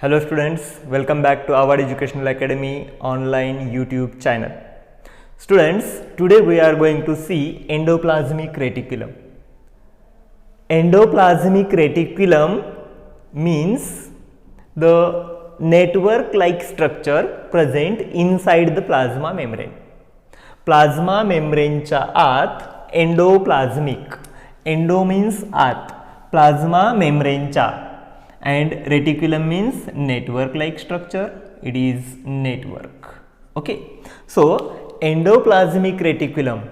Hello students, welcome back to our Educational Academy online YouTube channel. Students, today we are going to see endoplasmic reticulum. Endoplasmic reticulum means the network-like structure present inside the plasma membrane. Plasma membrane च्या आत endoplasmic, endo means आत, plasma membrane च्या and reticulum means network like structure, it is network. Okay, so endoplasmic reticulum,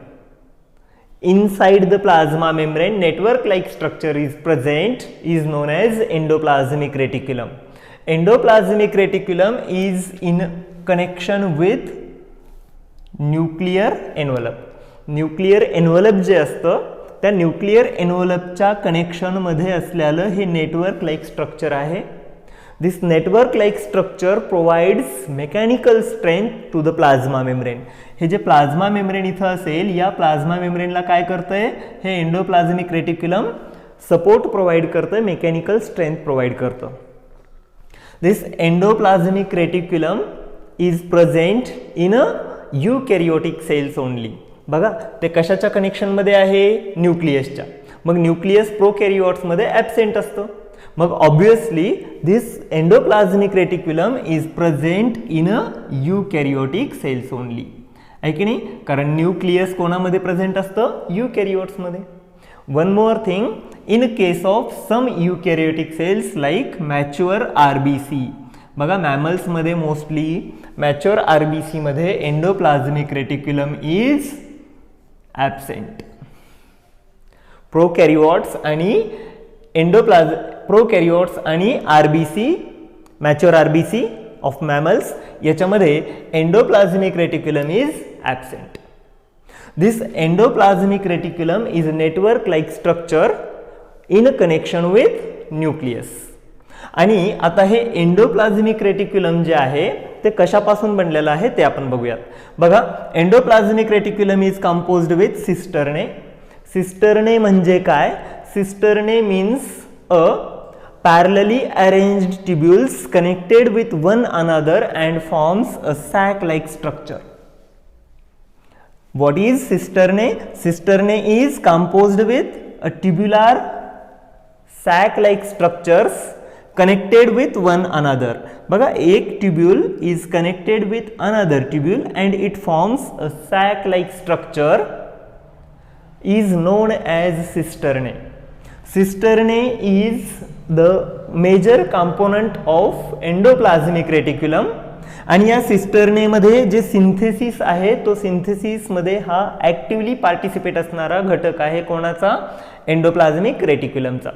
inside the plasma membrane network like structure is present, is known as endoplasmic reticulum. Endoplasmic reticulum is in connection with nuclear envelope. Nuclear envelope जे असतं त्या nuclear एनव्हलपच्या कनेक्शनमध्ये असलेलं हे network like structure आहे. This network like structure provides mechanical strength to the plasma membrane. हे जे plasma membrane इथं असेल या प्लाझ्मा मेम्ब्रेनला काय करतंय, हे एंडोप्लाझमिक रेटिक्युलम सपोर्ट प्रोव्हाइड करतं, मेकॅनिकल स्ट्रेंथ प्रोव्हाइड करतं. This endoplasmic reticulum is present in a eukaryotic cells only. बघा ते कशाच्या कनेक्शनमध्ये आहे, न्यूक्लियसच्या. मग न्यूक्लियस प्रोकॅरियोट्समध्ये ॲब्सेंट असतं. मग obviously this endoplasmic reticulum is present in a eukaryotic cells only. आहे की नाही, कारण न्यूक्लियस कोणामध्ये प्रेझेंट असतं, यूकॅरियोट्समध्ये. One more thing, in case of some eukaryotic cells like mature RBC. बघा मॅमल्समध्ये मोस्टली मॅच्युअर आरबीसीमध्ये endoplasmic reticulum is absent. Prokaryotes आणि प्रोकॅरियोट्स आणि RBC, mature RBC of mammals याच्यामध्ये endoplasmic reticulum is absent. This endoplasmic reticulum is a network like structure in connection with nucleus. आणि आता हे endoplasmic reticulum जे आहे ते कशापासून बनलेलं आहे ते आपण बघूयात. बघा endoplasmic reticulum is composed with cisternae. Cisternae म्हणजे काय, cisternae means a parallelly arranged tubules connected with one another and forms a sac like structure. What is cistern? Cistern is composed with a tubular sac like structures connected with one another. बघा एक tubule is connected with another tubule and it forms a sac like structure is known as cistern. Cistern is the major component of endoplasmic reticulum. आणि या सिस्टर्नेमध्ये जे synthesis आहे तो सिंथेसिसमध्ये हा actively participate असणारा घटक आहे कोणाचा, एंडोप्लाझमिक रेटिक्युलमचा.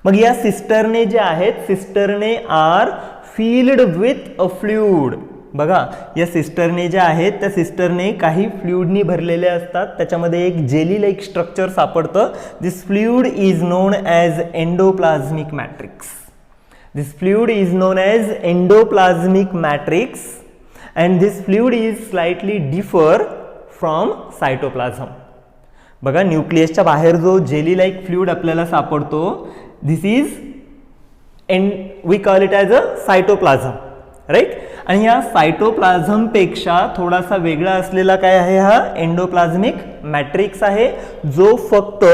मग या सिस्टर्ने जे आहेत, cisternae are filled with a fluid. बघा या सिस्टर्ने ज्या आहेत त्या सिस्टर्ने काही फ्लुइडनी भरलेले असतात, त्याच्यामध्ये एक जेली लाईक स्ट्रक्चर सापडतं. This fluid is known as endoplasmic matrix. This fluid is known as endoplasmic matrix and this fluid is slightly differ from cytoplasm. बघा न्यूक्लियसच्या बाहेर जो जेली लाईक फ्लुइड आपल्याला सापडतो, this is we call it as a cytoplasm, right. आणि या cytoplasm पेक्षा थोडासा वेगळा असलेला काय आहे, हा एंडोप्लाझमिक मॅट्रिक्स आहे जो फक्त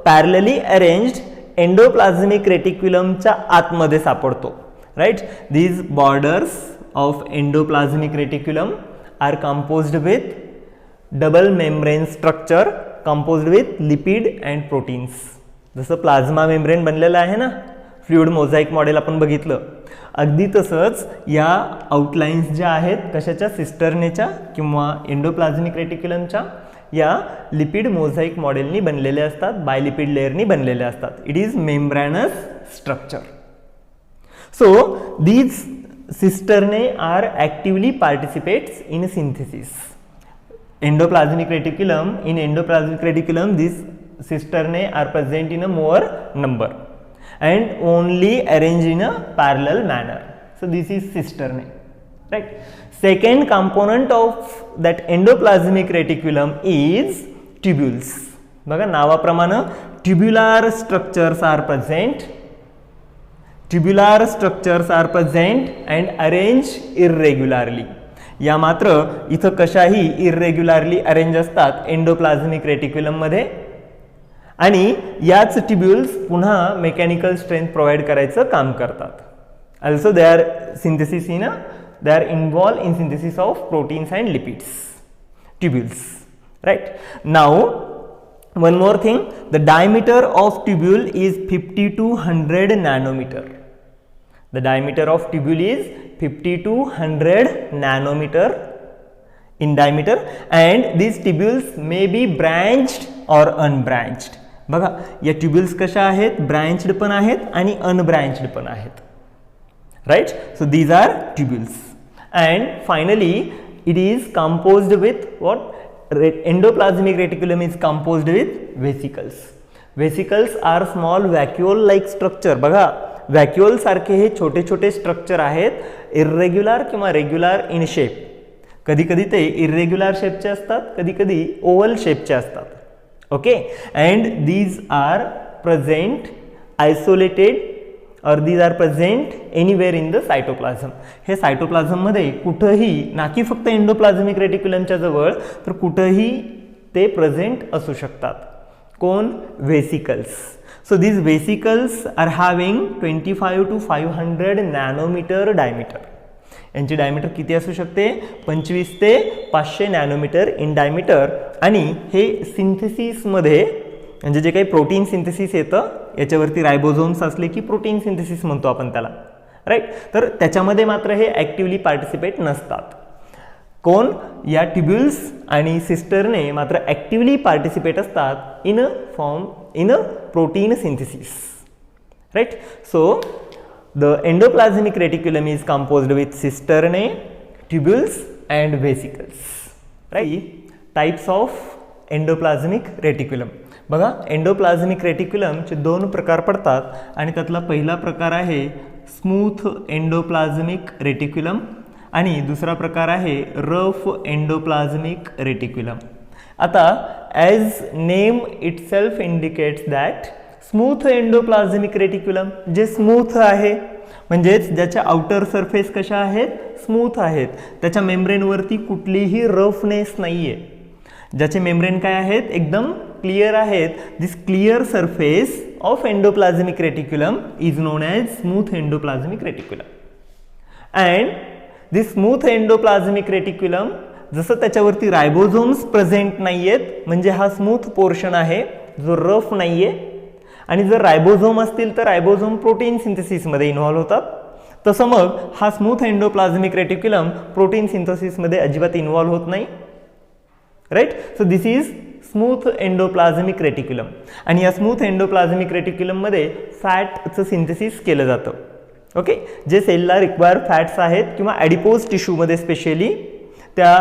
पॅरलली अरेंज्ड एंडोप्लाझमिक रेटिक्युलमच्या आतमध्ये सापडतो, right. These borders of endoplasmic reticulum are composed with double membrane structure composed with lipid and proteins. जसं प्लाझ्मा मेम्ब्रेन बनलेलं आहे ना, फ्लुइड मोझाईक मॉडेल आपण बघितलं, अगदी तसंच या आउटलाइन्स ज्या आहेत कशाच्या, सिस्टर्नेच्या किंवा एंडोप्लाझमिक रेटिक्युलमच्या, या लिपिड मोझाईक मॉडेलनी बनलेले असतात, बायलिपिड लेअरनी बनलेले असतात. It is membranous structure. So these cisternae are actively participates in synthesis. Endoplasmic reticulum, in endoplasmic reticulum this cisternae are present in a more number and only arranged in a parallel manner. So this is cisternae, right. Second component of that endoplasmic reticulum is tubules. बघा नावाप्रमाणे tubular structures are present tubular structures are present and arrange irregularly. या मात्र इथं कशाही इररेग्युलरली arrange असतात endoplasmic रेटिक्युलममध्ये आणि याच tubules पुन्हा मेकॅनिकल स्ट्रेंथ प्रोव्हाइड करायचं काम करतात. Also they are synthesis in they are involve in synthesis of proteins and lipids tubules. Right. Now one more thing, the diameter of tubule is 50 to 100 nanometer. The diameter of tubule is 50 to 100 nanometer in diameter and these tubules may be branched or unbranched. बघा या tubules कशा आहेत, ब्रँच्ड पण आहेत आणि unbranched पण आहेत. Right. So these are tubules and finally it is composed with what? Endoplasmic reticulum is composed with vesicles. Vesicles are small vacuole like structure. बघा वॅक्युअल सारखे हे छोटे छोटे स्ट्रक्चर आहेत, इर्रेग्युलर किंवा रेग्युलर इन शेप. कधी कधी ते इर्रेग्युलर शेपचे असतात, कधी कधी ओव्हल शेपचे असतात. Okay. And these are present isolated or these are present anywhere in the cytoplasm. हे सायटोप्लाझममध्ये कुठंही, ना की फक्त एंडोप्लाझमिक रेटिक्युलमच्या जवळ, तर कुठंही ते प्रेझेंट असू शकतात. कोण? Vesicles. So these vesicles are having 25 to 500 nanometer diameter. यांची डायमीटर किती असू शकते? 25 ते 500 नॅनोमीटर इन डायमीटर. आणि हे सिंथेसिसमध्ये म्हणजे जे काही प्रोटीन सिंथेसिस येतं याच्यावरती रायबोझोम्स असले की प्रोटीन सिंथेसिस म्हणतो आपण त्याला. राईट. तर त्याच्यामध्ये मात्र हे ॲक्टिव्हली पार्टिसिपेट नसतात. कोण? या ट्युब्युल्स आणि सिस्टरने मात्र ॲक्टिव्हली पार्टिसिपेट असतात in protein synthesis. Right. So the endoplasmic reticulum is composed with cisternae, tubules and vesicles. Right. Types of endoplasmic reticulum. बघा एंडोप्लाझमिक रेटिक्युलमचे दोन प्रकार पडतात आणि त्यातला पहिला प्रकार आहे स्मूथ एंडोप्लाझमिक रेटिक्युलम आणि दुसरा प्रकार आहे रफ एंडोप्लाझमिक रेटिक्युलम. आता as name itself indicates that smooth endoplasmic reticulum जे स्मूथ आहे म्हणजेच ज्याच्या आउटर सरफेस कशा आहेत? स्मूथ आहेत. त्याच्या मेम्ब्रेनवरती कुठलीही रफनेस नाही आहे. ज्याचे मेम्ब्रेन काय आहेत? एकदम क्लिअर आहेत. This clear surface of endoplasmic reticulum is known as smooth endoplasmic reticulum. And this smooth endoplasmic reticulum जसं त्याच्यावरती रायबोझोम्स प्रेझेंट नाही आहेत म्हणजे हा स्मूथ पोर्शन आहे जो रफ नाही आहे. आणि जर रायबोझोम असतील तर रायबोझोम प्रोटीन सिंथेसिसमध्ये इन्व्हॉल्व होतात. तसं मग हा स्मूथ एंडोप्लाझमिक रेटिक्युलम प्रोटीन सिंथेसिसमध्ये अजिबात इन्व्हॉल्व होत नाही. Right. So this is smooth endoplasmic reticulum. आणि या स्मूथ एंडोप्लाझमिक रेटिक्युलममध्ये फॅटचं सिंथेसिस केलं जातं. ओके. जे सेलला रिक्वायर फॅट्स आहेत किंवा ॲडिपोज टिश्यूमध्ये स्पेशली त्या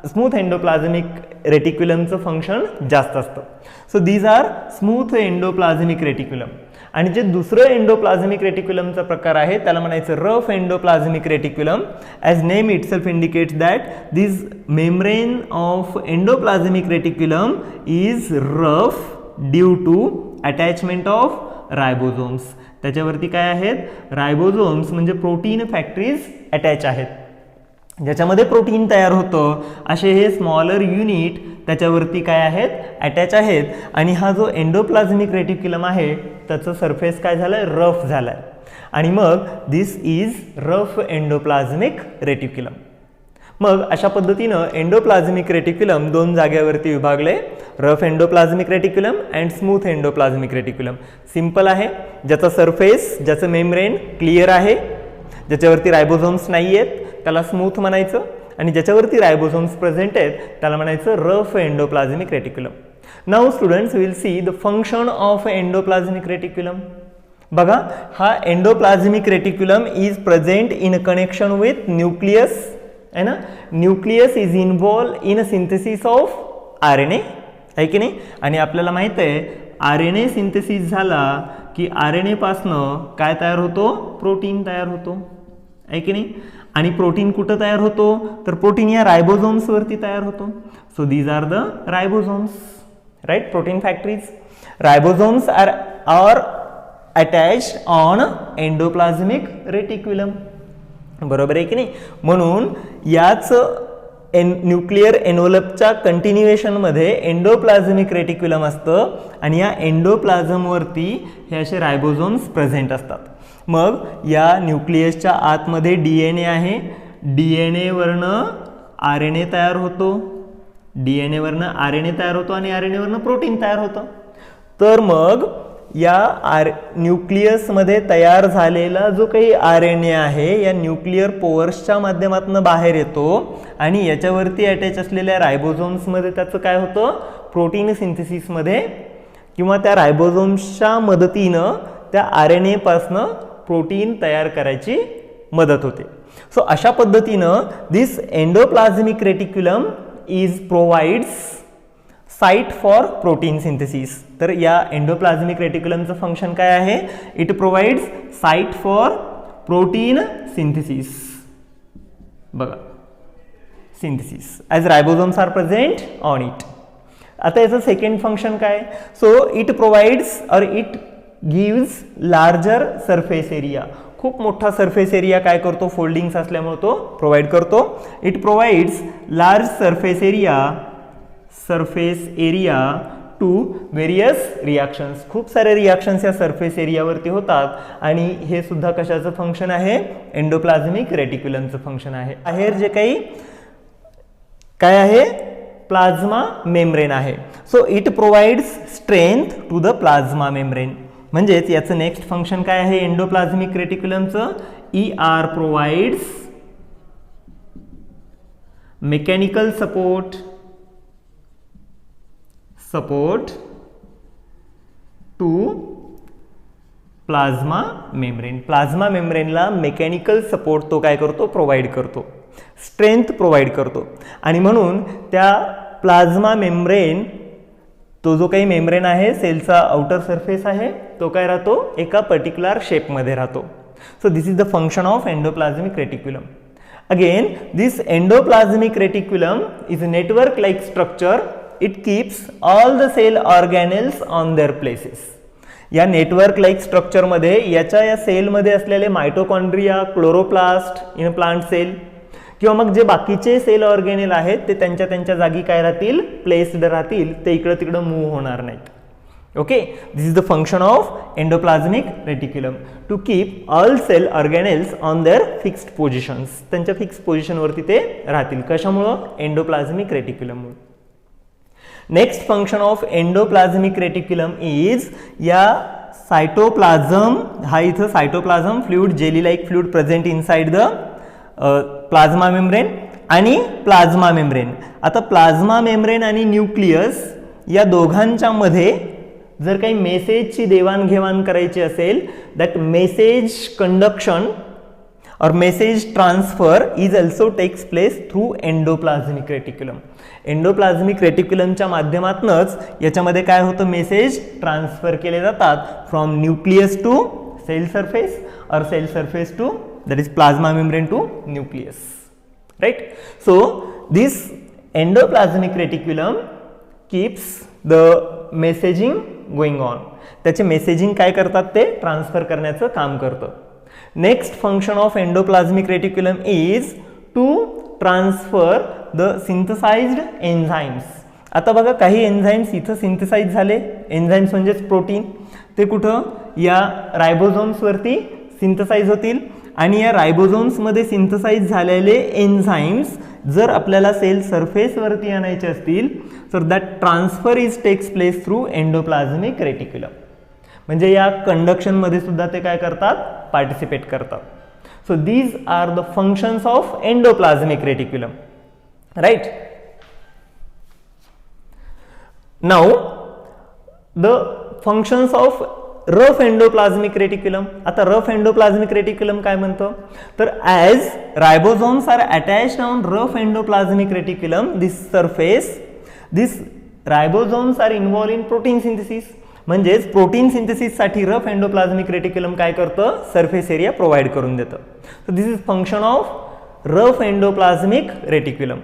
स्मूथ एंडोप्लाझमिक रेटिक्युलमचं फंक्शन जास्त असतं. So these are smooth endoplasmic reticulum. आणि जे दुसरं एंडोप्लाझमिक रेटिक्युलमचा प्रकार आहे त्याला म्हणायचं rough endoplasmic reticulum. As name itself indicates that this membrane of endoplasmic reticulum is rough due to attachment of ribosomes. त्याच्यावरती काय आहेत? रायबोझोम्स म्हणजे प्रोटीन फॅक्टरीज अटॅच आहेत ज्याच्यामध्ये प्रोटीन तयार होतं. असे हे स्मॉलर युनिट त्याच्यावरती काय आहेत? अटॅच आहेत. आणि हा जो एंडोप्लाझमिक रेटिक्युलम आहे त्याचं सरफेस काय झालंय? रफ झालाय. आणि मग दिस इज रफ एंडोप्लाझमिक रेटिक्युलम. मग अशा पद्धतीनं एंडोप्लाझमिक रेटिक्युलम दोन जागेवरती विभागले, rough endoplasmic reticulum and smooth endoplasmic reticulum. Simple आहे. ज्याचा सरफेस, ज्याचं मेम्ब्रेन क्लिअर आहे, ज्याच्यावरती रायबोझोम्स नाही आहेत त्याला स्मूथ म्हणायचं. आणि ज्याच्यावरती रायबोझोम्स प्रेझेंट आहेत त्याला म्हणायचं rough endoplasmic reticulum. Now students will see the function of endoplasmic reticulum. बघा हा endoplasmic reticulum is present in connection with nucleus है ना. Nucleus is involve in synthesis of RNA आहे की नाही. आणि आपल्याला माहित आहे RNA सिंथेसिस झाला की RNA पासनं काय तयार होतो? प्रोटीन तयार होतो आहे की नाही. आणि प्रोटीन कुठं तयार होतो? तर प्रोटीन या रायबोझोम्स वरती तयार होतो. So these are the ribosomes. Right. Protein factories. Ribosomes are attached on endoplasmic reticulum. बरोबर आहे की नाही. म्हणून याच न्यूक्लिअर एनव्हलपच्या कंटिन्युएशनमध्ये एंडोप्लाझमिक रेटिक्युलम असतं आणि या एंडोप्लाझमवरती हे असे रायबोझोम्स प्रेझेंट असतात. मग या न्यूक्लियसच्या आतमध्ये DNA आहे. DNA वरनं RNA तयार होतो, DNA वरनं RNA तयार होतो आणि RNA वरनं प्रोटीन तयार होतं. तर मग या न्यूक्लियसमध्ये तयार झालेला जो काही RNA आहे या न्यूक्लिअर पोअर्सच्या माध्यमातून बाहेर येतो आणि याच्यावरती अटॅच असलेल्या रायबोझोम्समध्ये त्याचं काय होतं, प्रोटीन सिंथेसिसमध्ये किंवा त्या रायबोझोम्सच्या मदतीनं त्या RNA पासनं प्रोटीन तयार करायची मदत होते. सो अशा पद्धतीनं this endoplasmic reticulum provides site for protein synthesis. तर या एंडोप्लाझमिक रेटिक्युलमचं फंक्शन काय आहे, it provides site for protein synthesis. बघा, synthesis as ribosomes are present on it. आता याचं सेकंड फंक्शन काय, so it provides or it gives larger surface area. खूप मोठा सरफेस एरिया काय करतो, फोल्डिंग्स असल्यामुळे तो प्रोव्हाइड करतो. It provides large surface area to various reactions. खूप सारे रिॲक्शन्स या सरफेस एरियावरती होतात आणि हे सुद्धा कशाचं फंक्शन आहे, एंडोप्लाझमिक रेटिक्युलमचं फंक्शन आहे. बाहेर जे काही काय आहे, प्लाझ्मा मेम्ब्रेन आहे. So it provides strength to the plasma membrane. म्हणजेच याचं नेक्स्ट फंक्शन काय आहे एंडोप्लाझमिक रेटिक्युलमचं, provides mechanical support to plasma membrane. Plasma मेम्ब्रेनला मेकॅनिकल सपोर्ट तो काय करतो, प्रोव्हाइड करतो, स्ट्रेंथ प्रोव्हाइड करतो. आणि म्हणून त्या प्लाझ्मा मेम्ब्रेन, तो जो काही मेम्ब्रेन आहे सेलचा आउटर सरफेस आहे, तो काय राहतो, एका पर्टिक्युलर शेपमध्ये राहतो. So this is the function of endoplasmic reticulum. Again this endoplasmic reticulum is a network like structure. It keeps all the cell organelles on their places. या नेटवर्क लाईक स्ट्रक्चरमध्ये याच्या या सेलमध्ये असलेले mitochondria, chloroplast in a plant cell किंवा मग जे बाकीचे सेल ऑर्गेनेल आहेत ते त्यांच्या त्यांच्या जागी काय राहतील, प्लेस्ड राहतील, ते इकडं तिकडं मूव्ह होणार नाहीत. Okay, this is the function of endoplasmic reticulum, to keep all cell organelles on their fixed positions. त्यांच्या फिक्स पोझिशनवरती ते राहतील. कशामुळं, एंडोप्लाझमिक रेटिक्युलममुळे. Next function of endoplasmic reticulum is या सायटोप्लाझम, हा इथं cytoplasm fluid, jelly like fluid present inside the plasma membrane आणि प्लाझ्मा मेम्ब्रेन. आता प्लाझ्मा मेम्ब्रेन आणि न्यूक्लियस या दोघांच्या मध्ये जर काही मेसेजची देवाणघेवाण करायची असेल, दॅट मेसेज कंडक्शन और message transfer is also takes place through endoplasmic reticulum. Endoplasmic रेटिक्युलमच्या माध्यमातूनच याच्यामध्ये काय होतं, मेसेज ट्रान्सफर केले जातात from nucleus to cell surface or cell surface to that is plasma membrane to nucleus, right? So this endoplasmic reticulum keeps the messaging going on. त्याचे messaging काय करतात, ते ट्रान्सफर करण्याचं काम करतं. Next function of endoplasmic reticulum is to transfer the synthesized enzymes. आता बघा, काही एन्झाइम्स इथं सिंथसाइज झाले, एन्झाइम्स म्हणजेच प्रोटीन, ते कुठं, या रायबोझोम्सवरती सिंथसाइज होतील. आणि या रायबोझोम्समध्ये सिंथसाइज झालेले एन्झाइम्स जर आपल्याला सेल सरफेसवरती आणायचे असतील तर that transfer is takes place through endoplasmic reticulum. म्हणजे या कंडक्शनमध्ये सुद्धा ते काय करतात, पार्टिसिपेट करतात. So these are the functions of endoplasmic reticulum, right. Now the functions of rough endoplasmic reticulum. आता रफ एंडोप्लाझमिक रेटिक्युलम काय म्हणतो, तर as ribosomes are attached on rough endoplasmic reticulum this surface, this ribosomes are involve in protein synthesis. म्हणजेच protein सिंथेसिससाठी rough endoplasmic reticulum काय करतं, surface area provide करून देतं. So this is function of rough endoplasmic reticulum.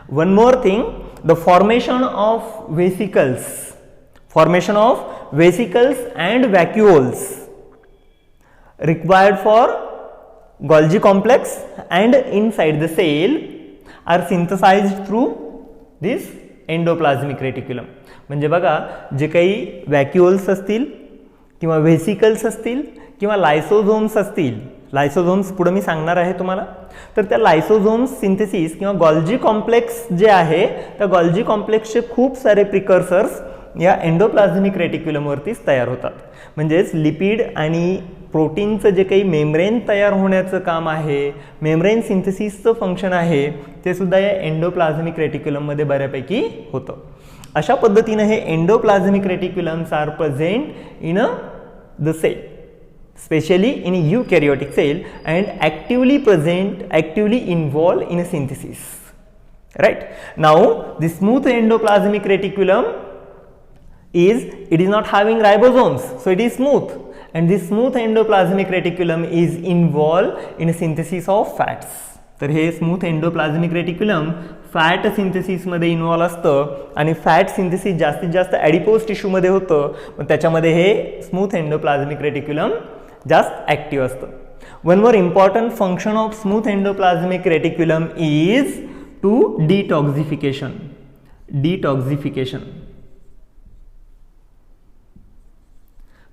One more thing, the formation of vesicles, formation of vesicles and vacuoles required for Golgi complex and inside the cell are synthesized through this endoplasmic reticulum. म्हणजे बघा जे काही व्हॅक्युअल्स असतील किंवा vesicles असतील किंवा लायसोझोम्स असतील, लायसोझोम्स पुढे मी सांगणार आहे तुम्हाला, तर त्या लायसोझोम्स सिंथेसिस किंवा गॉल्जी कॉम्प्लेक्स जे आहे त्या गॉल्जी कॉम्प्लेक्सचे खूप सारे प्रिकर्सर्स या एंडोप्लाझमिक रेटिक्युलमवरतीच तयार होतात. म्हणजेच लिपिड आणि प्रोटीनचं जे काही मेम्ब्रेन तयार होण्याचं काम आहे, मेम्ब्रेन सिंथेसिसचं फंक्शन आहे, ते सुद्धा या एंडोप्लाझमिक रेटिक्युलममध्ये बऱ्यापैकी होतं. अशा पद्धतीनं हे endoplasmic reticulums are present in the cell, especially in eukaryotic cell, and actively involved in a synthesis. Right? Now, the smooth endoplasmic reticulum it is not having ribosomes, so it is smooth, and this smooth endoplasmic reticulum is involved in a synthesis of fats. तर हे smooth endoplasmic reticulum fat सिंथेसिसमध्ये involve असतं आणि fat synthesis जास्तीत जास्त ॲडिपोज टिश्यूमध्ये होतं, मग त्याच्यामध्ये हे स्मूथ एंडोप्लाझमिक रेटिक्युलम जास्त ॲक्टिव्ह असतं. One more important function of smooth endoplasmic reticulum is to detoxification.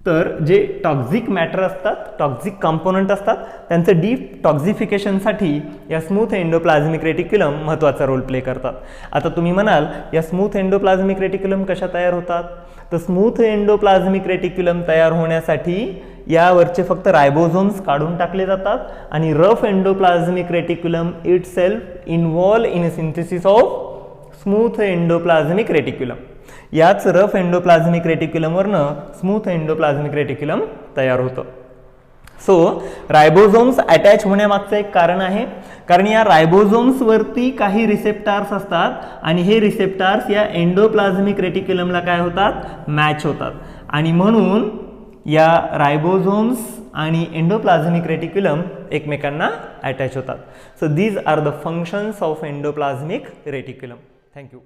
तर जे टॉक्झिक मॅटर असतात, टॉक्झिक कंपोनंट असतात, त्यांचं डिटॉक्झिफिकेशनसाठी या स्मूथ एंडोप्लाझमिक रेटिक्युलम महत्त्वाचा रोल प्ले करतात. आता तुम्ही म्हणाल या स्मूथ एंडोप्लाझमिक रेटिक्युलम कशा तयार होतात, तर स्मूथ एंडोप्लाझमिक रेटिक्युलम तयार होण्यासाठी यावरचे फक्त रायबोझोम्स काढून टाकले जातात आणि rough endoplasmic reticulum itself involve in a synthesis of smooth endoplasmic reticulum. याच रफ एंडोप्लाझमिक रेटिक्युलमवरनं स्मूथ एंडोप्लाझमिक रेटिक्युलम तयार होतं. सो रायबोझोम्स अटॅच होण्यामागचं एक कारण आहे, कारण या रायबोझोम्सवरती काही रिसेप्टार्स असतात आणि हे रिसेप्टार्स या एंडोप्लाझमिक रेटिक्युलमला काय होतात, मॅच होतात, आणि म्हणून या रायबोझोम्स आणि एंडोप्लाझमिक रेटिक्युलम एकमेकांना अटॅच होतात. So these are the functions of endoplasmic reticulum. Thank you.